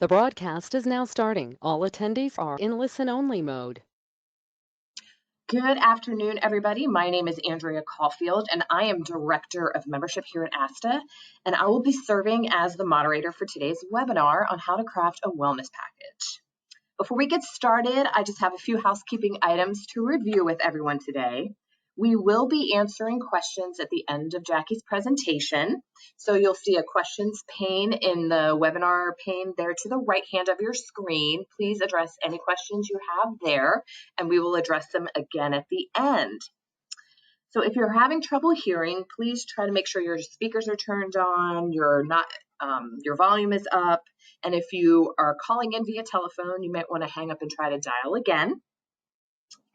The broadcast is now starting. All attendees are in listen-only mode. Good afternoon, everybody. My name is Andrea Caulfield, and I am Director of Membership here at ASTA, and I will be serving as the moderator for today's webinar on how to craft a wellness package. Before we get started, I just have a few housekeeping items to review with everyone today. We will be answering questions at the end of Jackie's presentation. So you'll see a questions pane in the webinar pane there to the right hand of your screen. Please address any questions you have there, and we will address them again at the end. So if you're having trouble hearing, please try to make sure your speakers are turned on, your volume is up, and if you are calling in via telephone, you might want to hang up and try to dial again.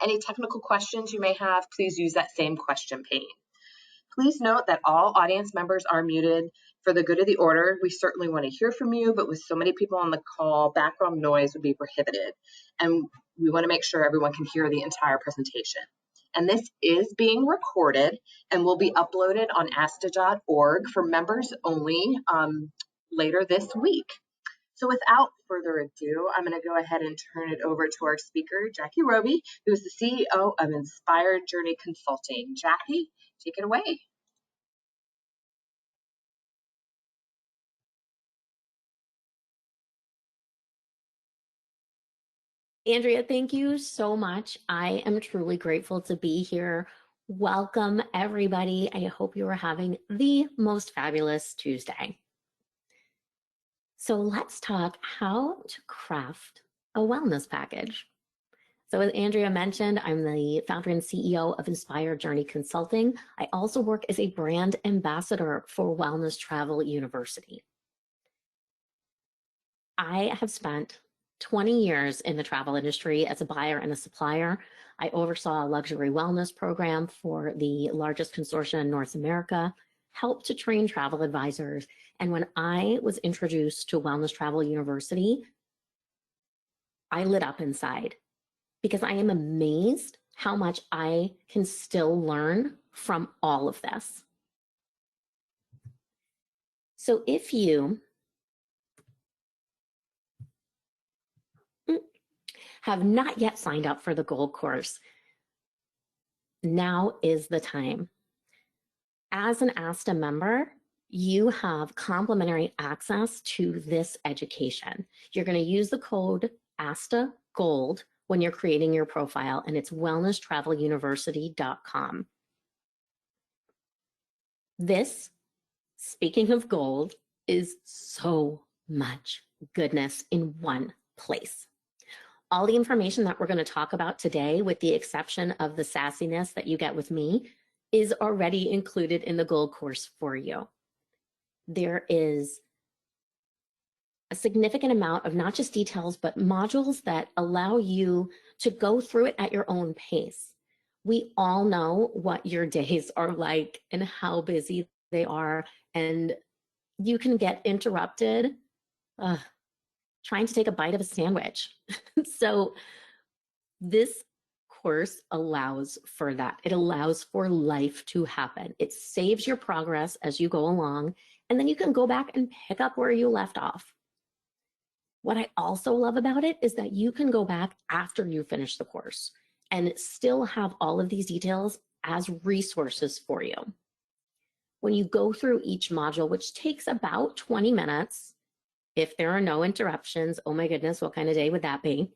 Any technical questions you may have, please use that same question pane. Please note that all audience members are muted for the good of the order. We certainly want to hear from you, but with so many people on the call, background noise would be prohibited. And we want to make sure everyone can hear the entire presentation. And this is being recorded and will be uploaded on asta.org for members only later this week. So without further ado, I'm going to go ahead and turn it over to our speaker, Jackie Roby, who is the CEO of Inspired Journey Consulting. Jackie, take it away. Andrea, thank you so much. I am truly grateful to be here. Welcome, everybody. I hope you are having the most fabulous Tuesday. So let's talk how to craft a wellness package. So as Andrea mentioned, I'm the founder and CEO of Inspired Journey Consulting. I also work as a brand ambassador for Wellness Travel University. I have spent 20 years in the travel industry as a buyer and a supplier. I oversaw a luxury wellness program for the largest consortium in North America, helped to train travel advisors. And when I was introduced to Wellness Travel University, I lit up inside because I am amazed how much I can still learn from all of this. So if you have not yet signed up for the Gold Course, now is the time. As an ASTA member, you have complimentary access to this education. You're going to use the code ASTA Gold when you're creating your profile, and it's wellnesstraveluniversity.com. This, speaking of gold, is so much goodness in one place. All the information that we're going to talk about today, with the exception of the sassiness that you get with me, is already included in the Gold Course for you. There is a significant amount of not just details, but modules that allow you to go through it at your own pace. We all know what your days are like and how busy they are, and you can get interrupted trying to take a bite of a sandwich. So this course allows for that. It allows for life to happen. It saves your progress as you go along, and then you can go back and pick up where you left off. What I also love about it is that you can go back after you finish the course and still have all of these details as resources for you. When you go through each module, which takes about 20 minutes, if there are no interruptions, oh my goodness, what kind of day would that be?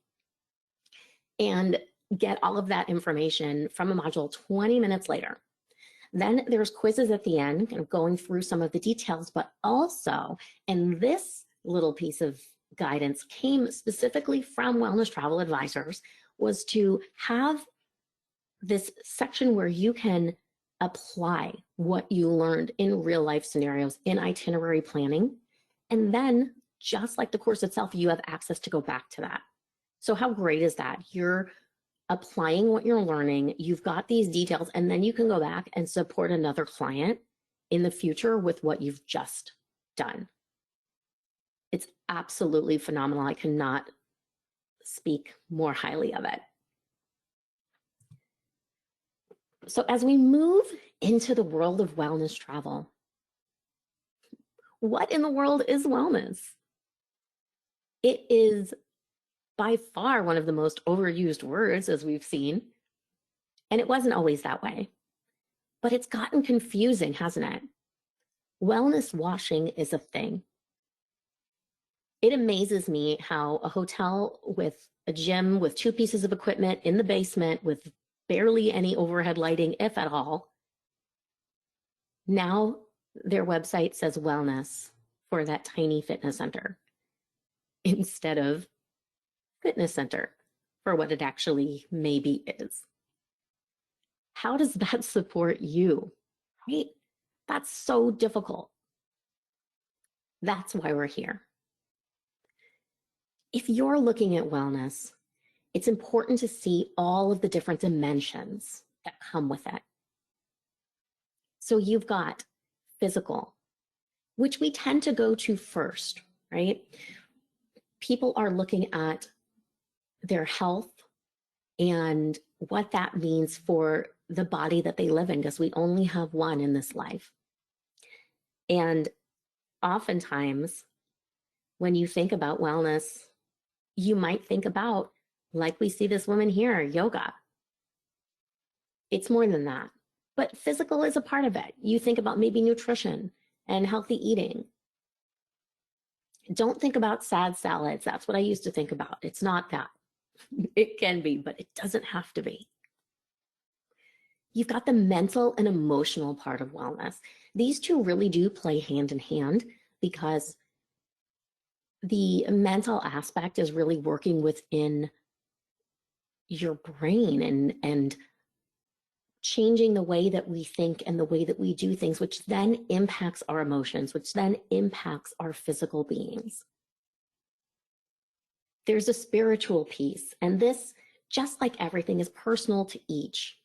And get all of that information from a module 20 minutes later. Then there's quizzes at the end, kind of going through some of the details, but also, and this little piece of guidance came specifically from Wellness Travel Advisors, was to have this section where you can apply what you learned in real life scenarios in itinerary planning. And then, just like the course itself, you have access to go back to that. So how great is that? You're applying what you're learning, you've got these details, and then you can go back and support another client in the future with what you've just done. It's absolutely phenomenal. I cannot speak more highly of it. So as we move into the world of wellness travel, what in the world is wellness? It is by far one of the most overused words, as we've seen, and it wasn't always that way. But it's gotten confusing, hasn't it? Wellness washing is a thing. It amazes me how a hotel with a gym with 2 pieces of equipment in the basement with barely any overhead lighting, if at all, now their website says wellness for that tiny fitness center instead of fitness center for what it actually maybe is. How does that support you, right? That's so difficult. That's why we're here. If you're looking at wellness, it's important to see all of the different dimensions that come with it. So you've got physical, which we tend to go to first, right? People are looking at their health and what that means for the body that they live in, because we only have one in this life. And oftentimes, when you think about wellness, you might think about, like we see this woman here, yoga. It's more than that. But physical is a part of it. You think about maybe nutrition and healthy eating. Don't think about sad salads. That's what I used to think about. It's not that. It can be, but it doesn't have to be. You've got the mental and emotional part of wellness. These two really do play hand in hand because the mental aspect is really working within your brain and changing the way that we think and the way that we do things, which then impacts our emotions, which then impacts our physical beings. There's a spiritual piece, and this, just like everything, is personal to each.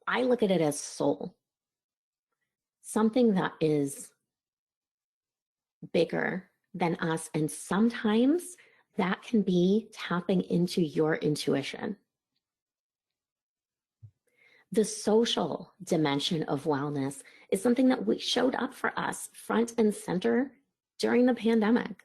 I look at it as soul, something that is bigger than us, and sometimes that can be tapping into your intuition. The social dimension of wellness is something that showed up for us front and center during the pandemic.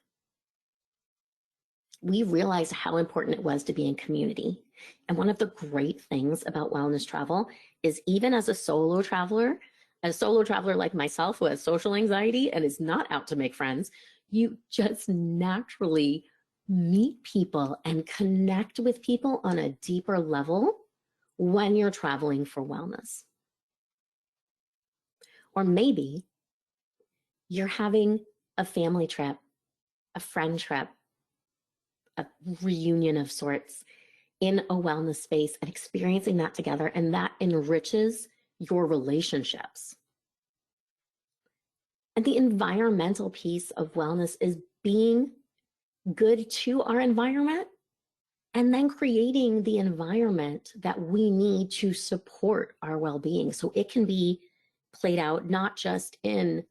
We realized how important it was to be in community. And one of the great things about wellness travel is, even as a solo traveler like myself who has social anxiety and is not out to make friends, you just naturally meet people and connect with people on a deeper level when you're traveling for wellness. Or maybe you're having a family trip, a friend trip, a reunion of sorts in a wellness space and experiencing that together, and that enriches your relationships. And the environmental piece of wellness is being good to our environment and then creating the environment that we need to support our well-being. So it can be played out not just in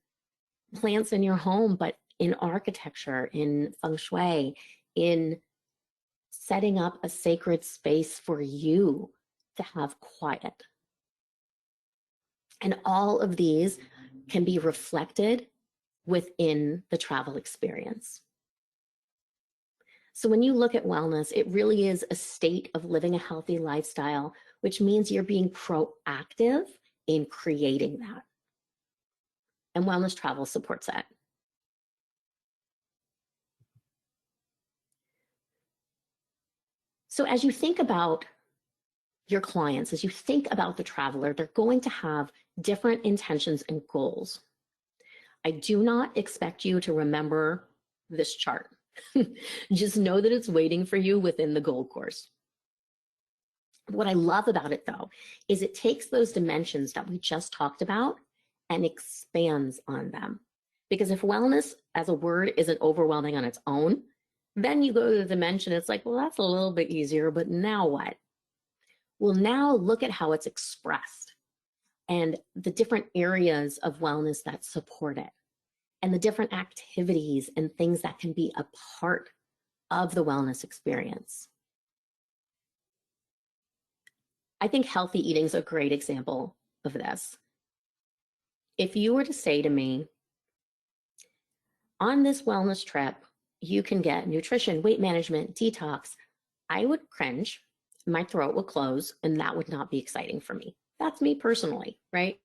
plants in your home, but in architecture, in feng shui, in setting up a sacred space for you to have quiet. And all of these can be reflected within the travel experience. So when you look at wellness, it really is a state of living a healthy lifestyle, which means you're being proactive in creating that. And wellness travel supports that. So as you think about your clients, as you think about the traveler, they're going to have different intentions and goals. I do not expect you to remember this chart. Just know that it's waiting for you within the goal course. What I love about it, though, is it takes those dimensions that we just talked about and expands on them. Because if wellness as a word isn't overwhelming on its own, then you go to the dimension, it's like, well, that's a little bit easier, but now what? Well, now look at how it's expressed and the different areas of wellness that support it, and the different activities and things that can be a part of the wellness experience. I think healthy eating is a great example of this. If you were to say to me, on this wellness trip, you can get nutrition, weight management, detox, I would cringe, my throat would close, and that would not be exciting for me. That's me personally, right?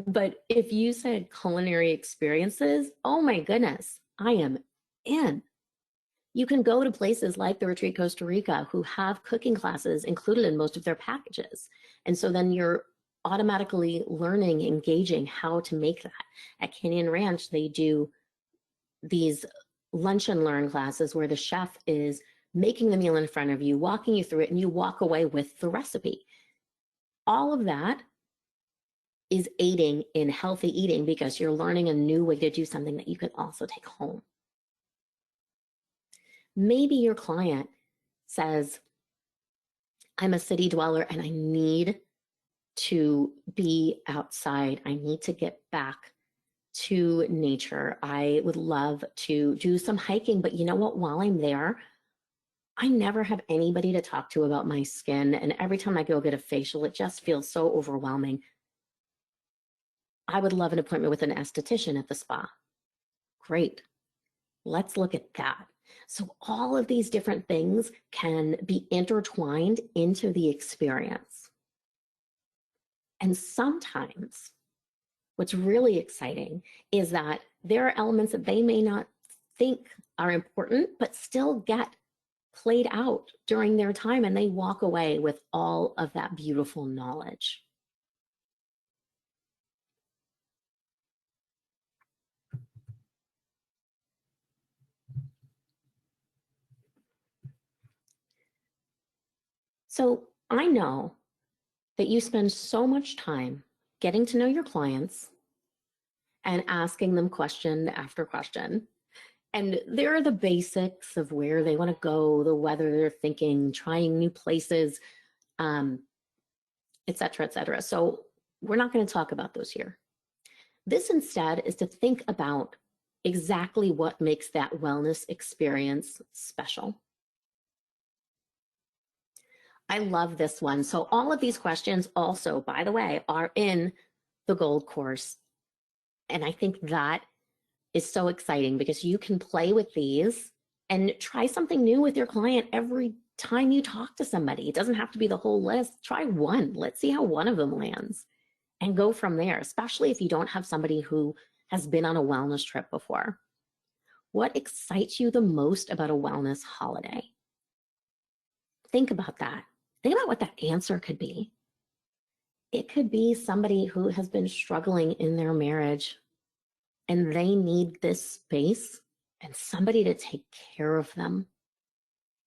But if you said culinary experiences, oh my goodness, I am in. You can go to places like the Retreat Costa Rica who have cooking classes included in most of their packages. And so then you're automatically learning, engaging how to make that. At Canyon Ranch, they do these lunch and learn classes where the chef is making the meal in front of you, walking you through it, and you walk away with the recipe. All of that is aiding in healthy eating because you're learning a new way to do something that you can also take home. Maybe your client says, I'm a city dweller and I need to be outside. I need to get back to nature. I would love to do some hiking, but you know what? While I'm there, I never have anybody to talk to about my skin. And every time I go get a facial, it just feels so overwhelming. I would love an appointment with an esthetician at the spa. Great. Let's look at that. So all of these different things can be intertwined into the experience. And sometimes what's really exciting is that there are elements that they may not think are important, but still get played out during their time, and they walk away with all of that beautiful knowledge. So I know that you spend so much time getting to know your clients and asking them question after question. And there are the basics of where they want to go, the weather they're thinking, trying new places, et cetera, et cetera. So we're not going to talk about those here. This instead is to think about exactly what makes that wellness experience special. I love this one. So all of these questions also, by the way, are in the Gold course. And I think that is so exciting because you can play with these and try something new with your client every time you talk to somebody. It doesn't have to be the whole list. Try one. Let's see how one of them lands and go from there, especially if you don't have somebody who has been on a wellness trip before. What excites you the most about a wellness holiday? Think about that. Think about what that answer could be. It could be somebody who has been struggling in their marriage and they need this space and somebody to take care of them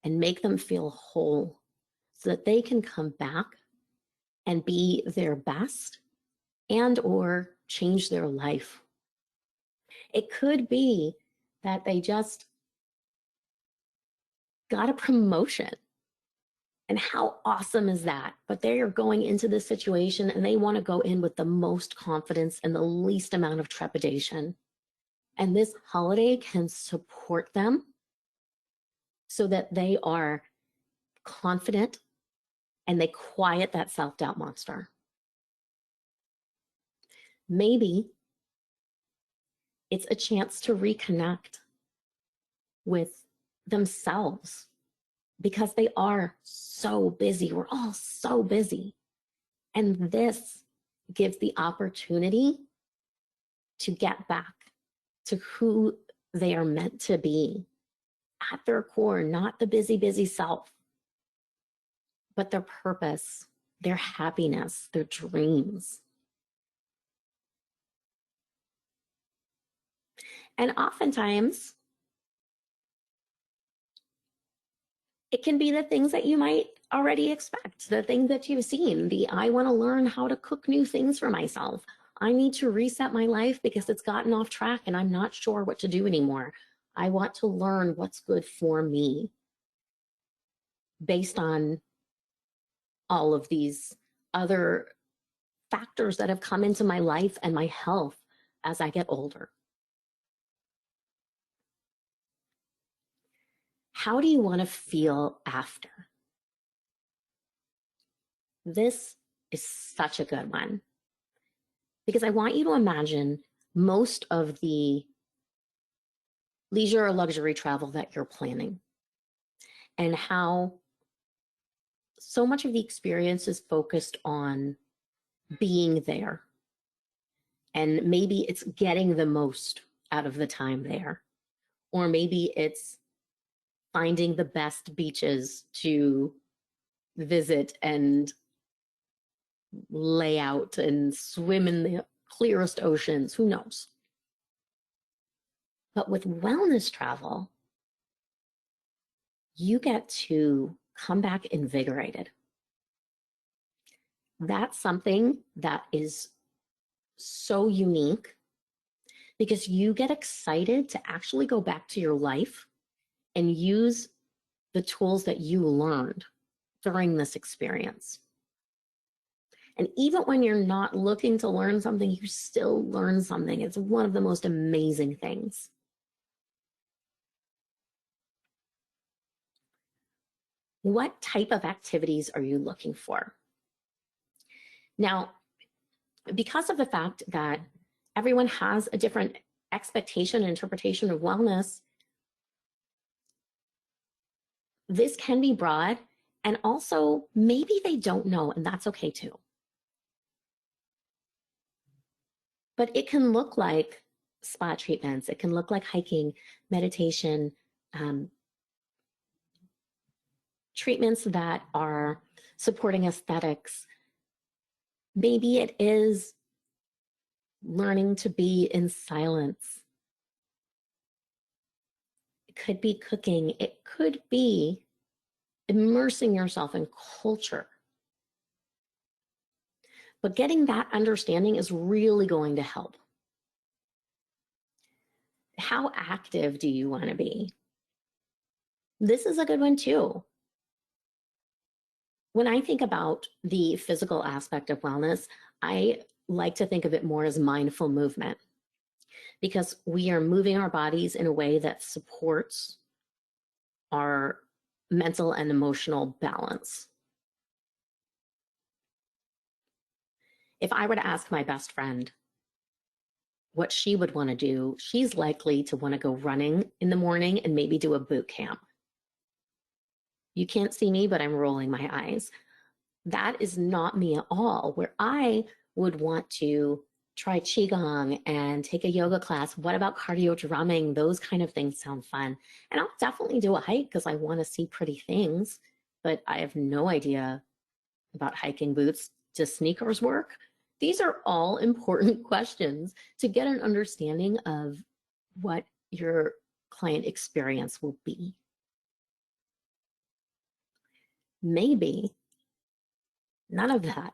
and make them feel whole so that they can come back and be their best and or change their life. It could be that they just got a promotion. And how awesome is that? But they are going into this situation and they want to go in with the most confidence and the least amount of trepidation. And this holiday can support them so that they are confident and they quiet that self-doubt monster. Maybe it's a chance to reconnect with themselves because they are so busy. We're all so busy. And this gives the opportunity to get back to who they are meant to be at their core, not the busy, busy self, but their purpose, their happiness, their dreams. And oftentimes, it can be the things that you might already expect, the things that you've seen, I want to learn how to cook new things for myself. I need to reset my life because it's gotten off track and I'm not sure what to do anymore. I want to learn what's good for me based on all of these other factors that have come into my life and my health as I get older. How do you want to feel after? This is such a good one because I want you to imagine most of the leisure or luxury travel that you're planning, and how so much of the experience is focused on being there. And maybe it's getting the most out of the time there. Or maybe it's finding the best beaches to visit and lay out and swim in the clearest oceans. Who knows? But with wellness travel, you get to come back invigorated. That's something that is so unique because you get excited to actually go back to your life and use the tools that you learned during this experience. And even when you're not looking to learn something, you still learn something. It's one of the most amazing things. What type of activities are you looking for? Now, because of the fact that everyone has a different expectation and interpretation of wellness, this can be broad, and also maybe they don't know, and that's okay too. But it can look like spa treatments, it can look like hiking, meditation, treatments that are supporting aesthetics. Maybe it is learning to be in silence. It could be cooking. It could be immersing yourself in culture. But getting that understanding is really going to help. How active do you want to be? This is a good one too. When I think about the physical aspect of wellness, I like to think of it more as mindful movement, because we are moving our bodies in a way that supports our mental and emotional balance. If I were to ask my best friend what she would want to do, she's likely to want to go running in the morning and maybe do a boot camp. You can't see me, but I'm rolling my eyes. That is not me at all. Where I would want to try Qigong and take a yoga class. What about cardio drumming? Those kind of things sound fun. And I'll definitely do a hike because I want to see pretty things, but I have no idea about hiking boots. Does sneakers work? These are all important questions to get an understanding of what your client experience will be. Maybe none of that,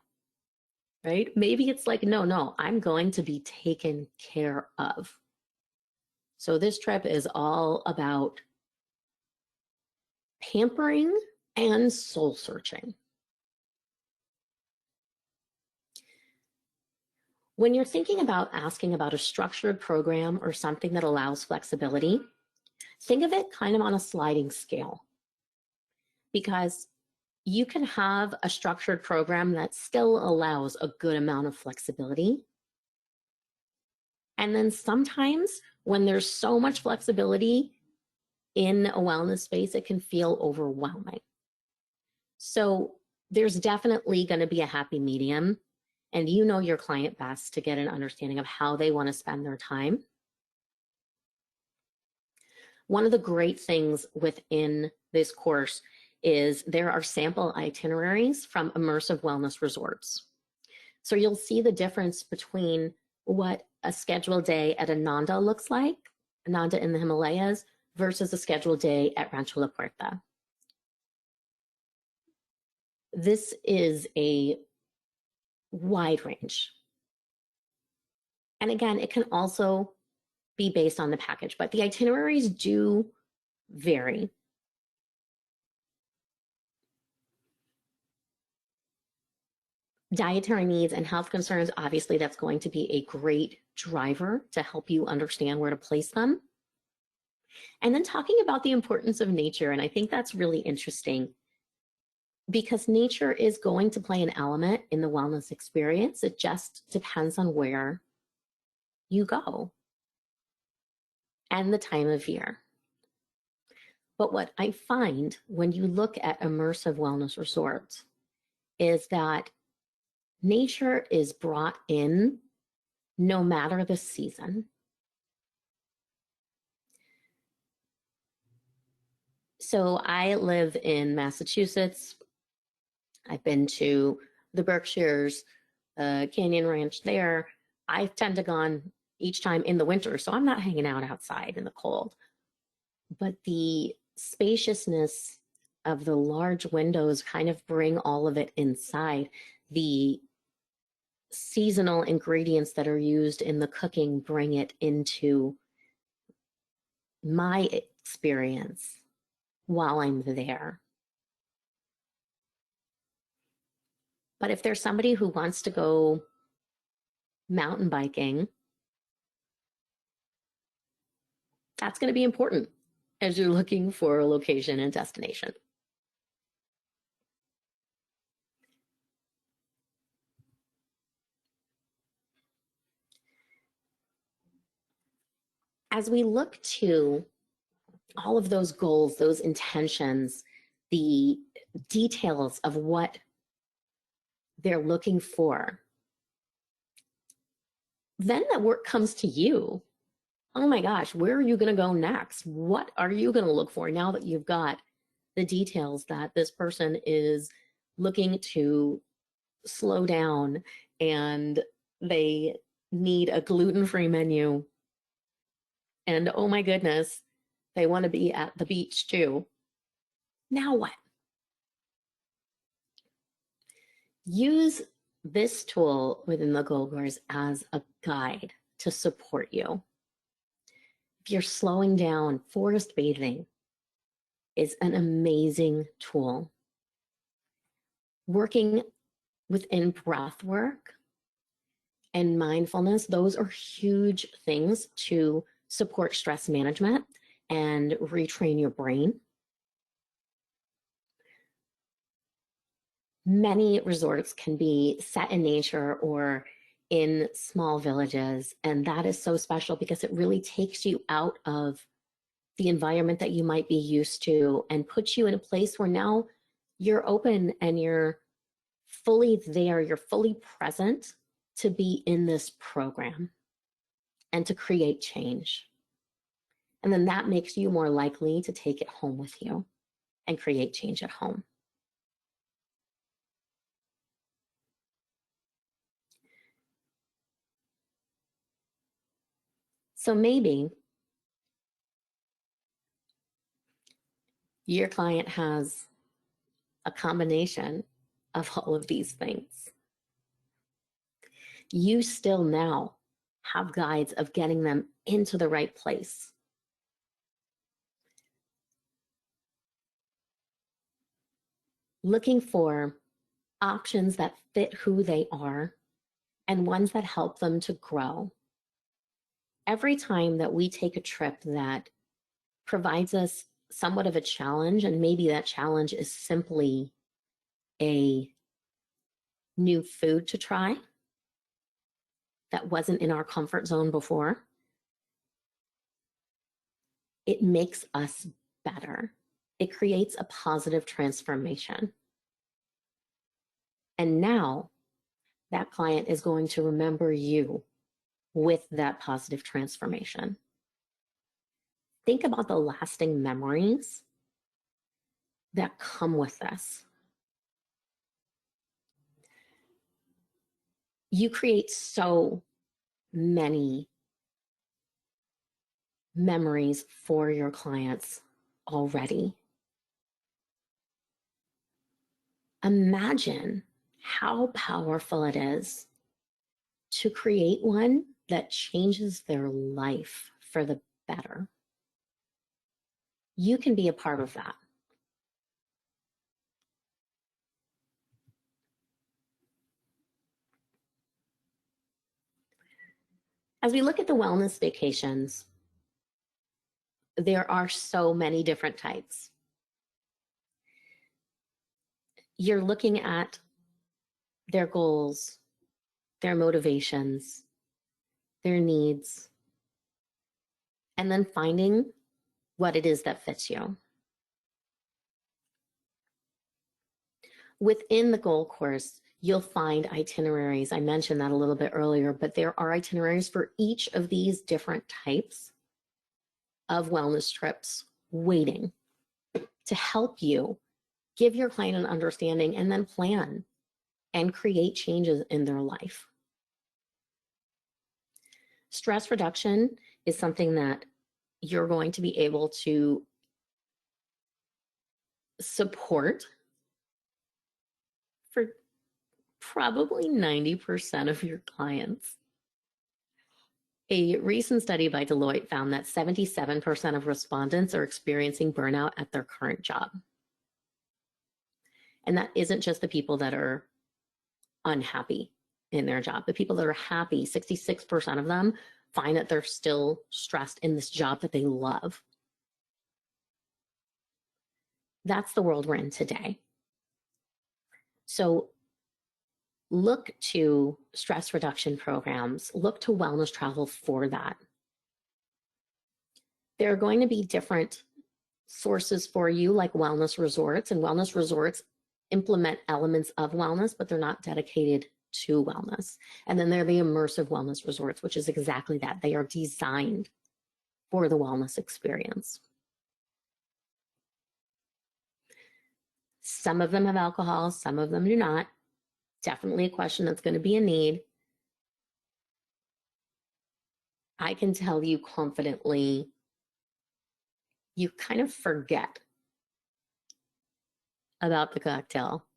right? Maybe it's like, no, I'm going to be taken care of. So this trip is all about pampering and soul searching. When you're thinking about asking about a structured program or something that allows flexibility, think of it kind of on a sliding scale, because you can have a structured program that still allows a good amount of flexibility. And then sometimes when there's so much flexibility in a wellness space, it can feel overwhelming. So there's definitely going to be a happy medium, and you know your client best to get an understanding of how they want to spend their time. One of the great things within this course is there are sample itineraries from immersive wellness resorts. So you'll see the difference between what a scheduled day at Ananda looks like, Ananda in the Himalayas, versus a scheduled day at Rancho La Puerta. This is a wide range. And again, it can also be based on the package, but the itineraries do vary. Dietary needs and health concerns, obviously that's going to be a great driver to help you understand where to place them. And then talking about the importance of nature, and I think that's really interesting because nature is going to play an element in the wellness experience. It just depends on where you go. and the time of year. But what I find when you look at immersive wellness resorts is that nature is brought in no matter the season. So I live in Massachusetts. I've been to the Berkshires, Canyon Ranch there. I tend to gone each time in the winter, so I'm not hanging out outside in the cold. But the spaciousness of the large windows kind of bring all of it inside. The seasonal ingredients that are used in the cooking bring it into my experience while I'm there. But if there's somebody who wants to go mountain biking, that's going to be important as you're looking for a location and destination. As we look to all of those goals, those intentions, the details of what they're looking for, then that work comes to you. Oh my gosh, where are you going to go next? What are you going to look for now that you've got the details that this person is looking to slow down and they need a gluten-free menu? And oh my goodness, they want to be at the beach too. Now what? Use this tool within the Goal Goals as a guide to support you. If you're slowing down, forest bathing is an amazing tool. Working within breath work and mindfulness, those are huge things to support stress management and retrain your brain. Many resorts can be set in nature or in small villages, and that is so special because it really takes you out of the environment that you might be used to and puts you in a place where now you're open and you're fully there, you're fully present to be in this program and to create change. And then that makes you more likely to take it home with you and create change at home. So maybe your client has a combination of all of these things. You still now have guides of getting them into the right place. Looking for options that fit who they are and ones that help them to grow. Every time that we take a trip that provides us somewhat of a challenge, and maybe that challenge is simply a new food to try that wasn't in our comfort zone before, it makes us better. It creates a positive transformation. And now that client is going to remember you with that positive transformation. Think about the lasting memories that come with this. You create so many memories for your clients already. Imagine how powerful it is to create one that changes their life for the better. You can be a part of that. As we look at the wellness vacations, there are so many different types. You're looking at their goals, their motivations, their needs, and then finding what it is that fits you. Within the goal course, you'll find itineraries. I mentioned that a little bit earlier, but there are itineraries for each of these different types of wellness trips waiting to help you give your client an understanding and then plan and create changes in their life. Stress reduction is something that you're going to be able to support for probably 90% of your clients. A recent study by Deloitte found that 77% of respondents are experiencing burnout at their current job. And that isn't just the people that are unhappy in their job. The people that are happy, 66% of them find that they're still stressed in this job that they love. That's the world we're in today. So look to stress reduction programs, look to wellness travel for that. There are going to be different sources for you, like wellness resorts, and wellness resorts implement elements of wellness, but they're not dedicated to wellness. And then there are the immersive wellness resorts, which is exactly that. They are designed for the wellness experience. Some of them have alcohol, some of them do not. Definitely a question that's going to be a need. I can tell you confidently, you kind of forget about the cocktail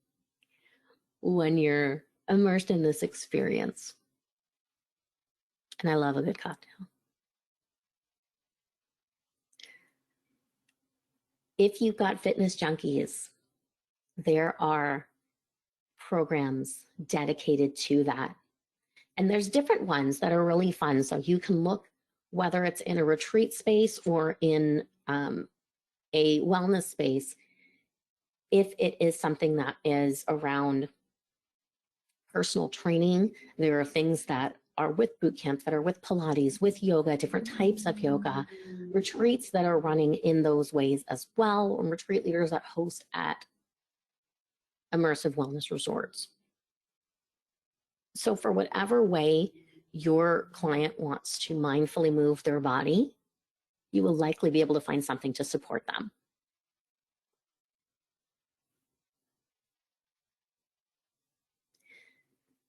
when you're immersed in this experience. And I love a good cocktail. If you've got fitness junkies, there are programs dedicated to that. And there's different ones that are really fun. So you can look, whether it's in a retreat space or in a wellness space, if it is something that is around personal training. There are things that are with boot camps, that are with Pilates, with yoga, different types of yoga, retreats that are running in those ways as well, and retreat leaders that host at immersive wellness resorts. So for whatever way your client wants to mindfully move their body, you will likely be able to find something to support them.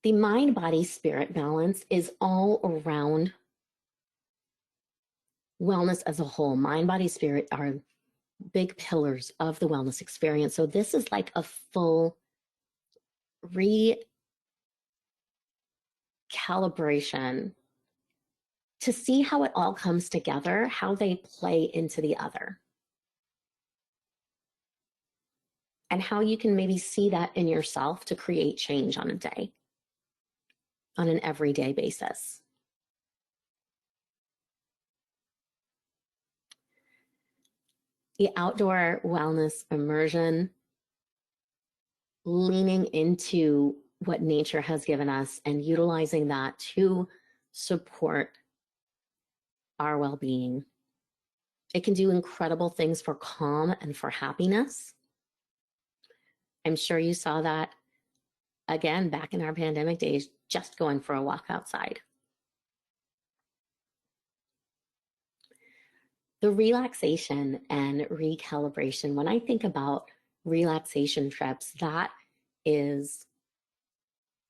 The mind, body, spirit balance is all around wellness as a whole. Mind, body, spirit are big pillars of the wellness experience. So this is like a full recalibration to see how it all comes together, how they play into the other, and how you can maybe see that in yourself to create change on a day, on an everyday basis. The outdoor wellness immersion, leaning into what nature has given us and utilizing that to support our well-being. It can do incredible things for calm and for happiness. I'm sure you saw that again back in our pandemic days, just going for a walk outside. The relaxation and recalibration, when I think about relaxation trips, that is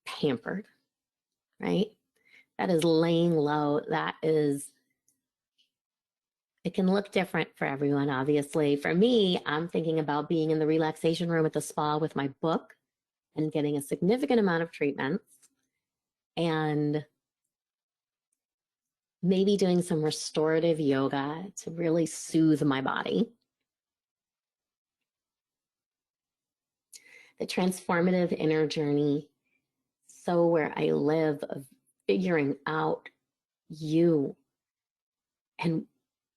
pampered, right? That is laying low. That is, it can look different for everyone, obviously. For me, I'm thinking about being in the relaxation room at the spa with my book and getting a significant amount of treatments and maybe doing some restorative yoga to really soothe my body. The transformative inner journey, so where I live, of figuring out you and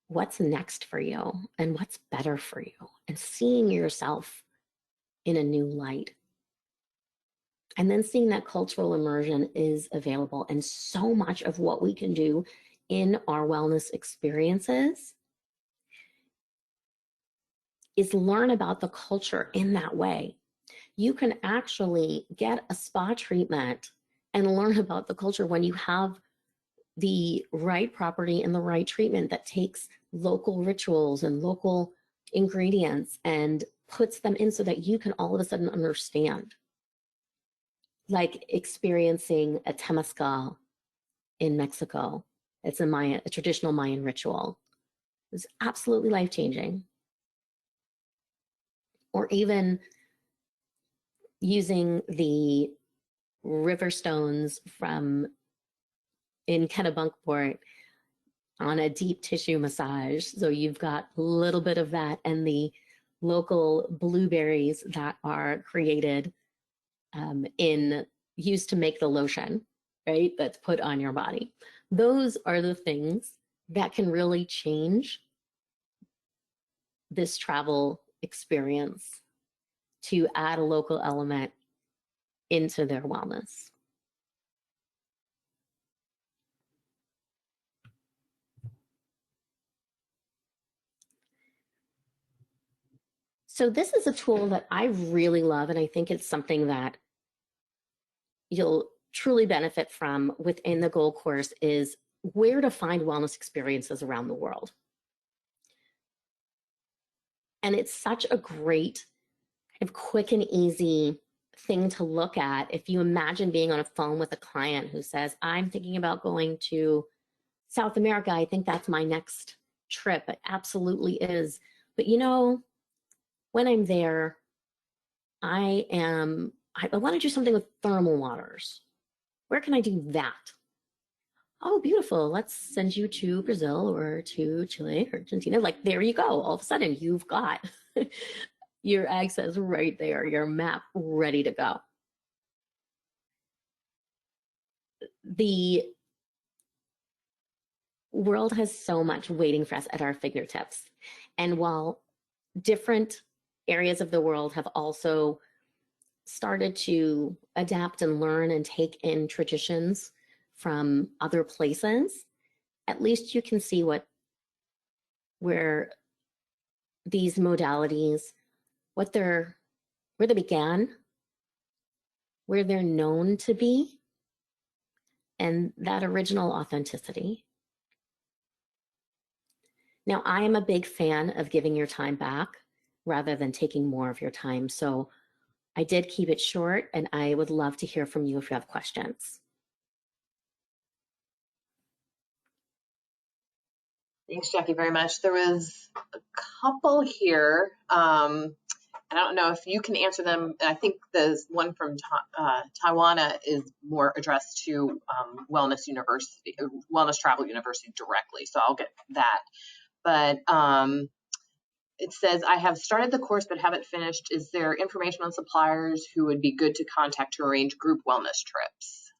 what's next for you and what's better for you, and seeing yourself in a new light. And then seeing that cultural immersion is available, and so much of what we can do in our wellness experiences is learn about the culture in that way. You can actually get a spa treatment and learn about the culture when you have the right property and the right treatment that takes local rituals and local ingredients and puts them in so that you can all of a sudden understand. Like experiencing a temazcal in Mexico. It's a traditional Mayan ritual. It's absolutely life-changing. Or even using the river stones from in Kennebunkport on a deep tissue massage. So you've got a little bit of that and the local blueberries that are created used to make the lotion, right? That's put on your body. Those are the things that can really change this travel experience to add a local element into their wellness. So this is a tool that I really love, and I think it's something that you'll truly benefit from within the Gold course is where to find wellness experiences around the world. And it's such a great, kind of quick and easy thing to look at. If you imagine being on a phone with a client who says, I'm thinking about going to South America, I think that's my next trip. It absolutely is. But you know, when I'm there, I want to do something with thermal waters. Where can I do that? Oh, beautiful. Let's send you to Brazil or to Chile or Argentina. Like, there you go. All of a sudden, you've got your access right there, your map ready to go. The world has so much waiting for us at our fingertips. And while different areas of the world have also started to adapt and learn and take in traditions from other places, at least you can see where these modalities, where they began, where they're known to be, and that original authenticity. Now, I am a big fan of giving your time back rather than taking more of your time. So I did keep it short, and I would love to hear from you if you have questions. Thanks, Jackie, very much. There was a couple here. I don't know if you can answer them. I think the one from Taiwan is more addressed to Wellness Travel University directly, so I'll get that. But it says, I have started the course but haven't finished. Is there information on suppliers who would be good to contact to arrange group wellness trips?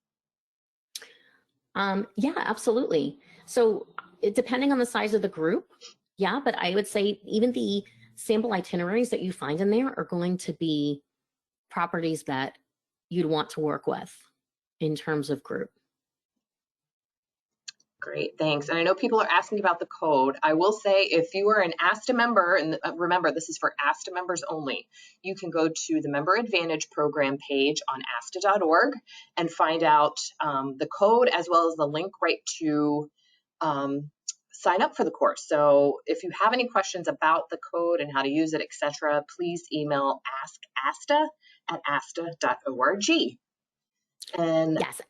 Yeah, absolutely. So depending on the size of the group, yeah, but I would say even the sample itineraries that you find in there are going to be properties that you'd want to work with in terms of group. Great, thanks. And I know people are asking about the code. I will say if you are an ASTA member, and remember this is for ASTA members only, you can go to the Member Advantage program page on asta.org and find out the code as well as the link right to sign up for the course. So if you have any questions about the code and how to use it, etc., please email askasta@asta.org. And yes.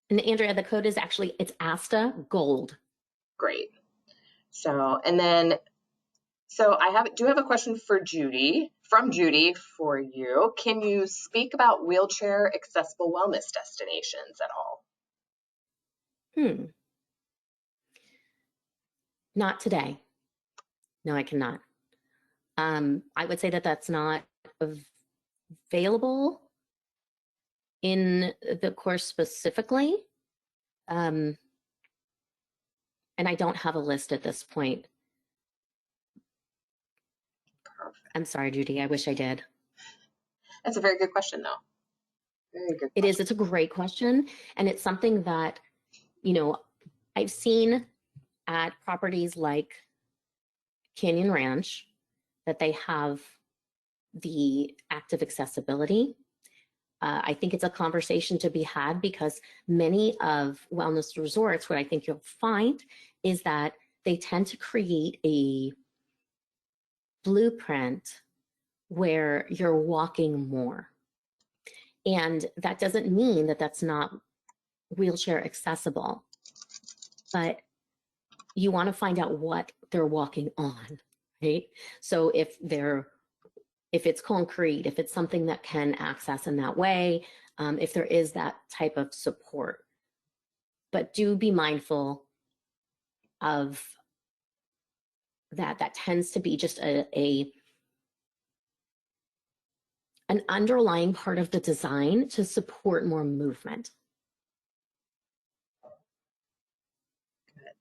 And Andrea, the code is actually, it's ASTA Gold. Great. So, and then, so I do have a question for Judy, from Judy for you. Can you speak about wheelchair accessible wellness destinations at all? Not today. No, I cannot. I would say that that's not available in the course specifically. And I don't have a list at this point. Perfect. I'm sorry, Judy. I wish I did. That's a very good question, though. Very good question. It is. It's a great question. And it's something that, you know, I've seen at properties like Canyon Ranch that they have the active accessibility. I think it's a conversation to be had because many of wellness resorts, what I think you'll find is that they tend to create a blueprint where you're walking more. And that doesn't mean that that's not wheelchair accessible, but you want to find out what they're walking on, right? So if it's concrete, if it's something that can access in that way, if there is that type of support. But do be mindful of that. That tends to be just an underlying part of the design to support more movement.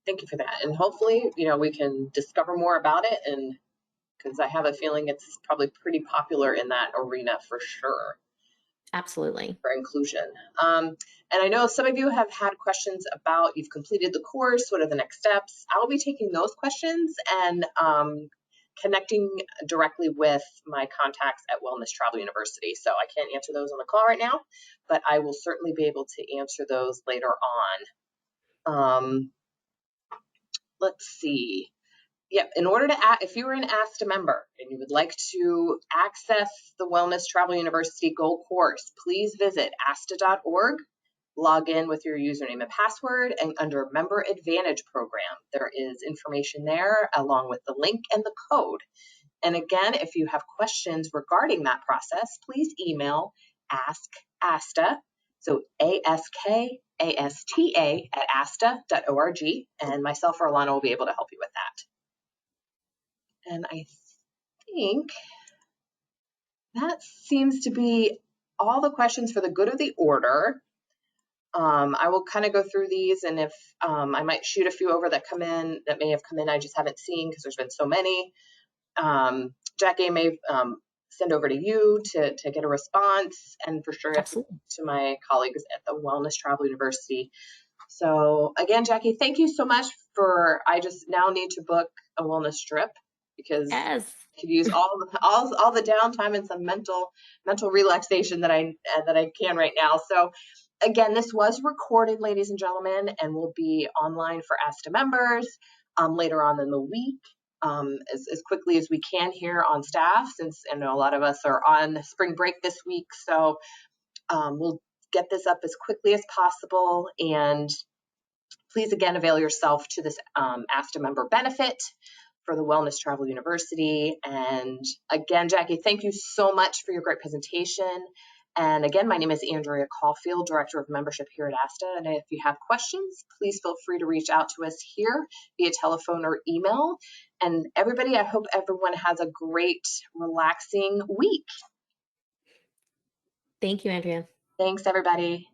Thank you for that. And hopefully, we can discover more about it, and because I have a feeling it's probably pretty popular in that arena for sure. Absolutely. For inclusion. And I know some of you have had questions about you've completed the course, what are the next steps? I'll be taking those questions and connecting directly with my contacts at Wellness Travel University. So I can't answer those on the call right now, but I will certainly be able to answer those later on. Let's see. Yep, in order to, if you were an ASTA member and you would like to access the Wellness Travel University Gold course, please visit asta.org, log in with your username and password, and under Member Advantage Program, there is information there along with the link and the code. And again, if you have questions regarding that process, please email askasta, so ASKASTA at asta.org, and myself or Alana will be able to help you with that. And I think that seems to be all the questions for the good of the order. I will kind of go through these, and if I might shoot a few over that may have come in, I just haven't seen because there's been so many. Jackie may send over to you to get a response, and for sure to my colleagues at the Wellness Travel University. So again, Jackie, thank you so much I just now need to book a wellness trip because I could use all the downtime and some mental relaxation that I can right now. So again, this was recorded, ladies and gentlemen, and will be online for ASTA members later on in the week, as quickly as we can here on staff, since I know a lot of us are on spring break this week. So we'll get this up as quickly as possible, and please again avail yourself to this ASTA member benefit for the Wellness Travel University. And again, Jackie, thank you so much for your great presentation. And again, my name is Andrea Caulfield, Director of Membership here at ASTA. And if you have questions, please feel free to reach out to us here via telephone or email. And everybody, I hope everyone has a great, relaxing week. Thank you, Andrea. Thanks, everybody.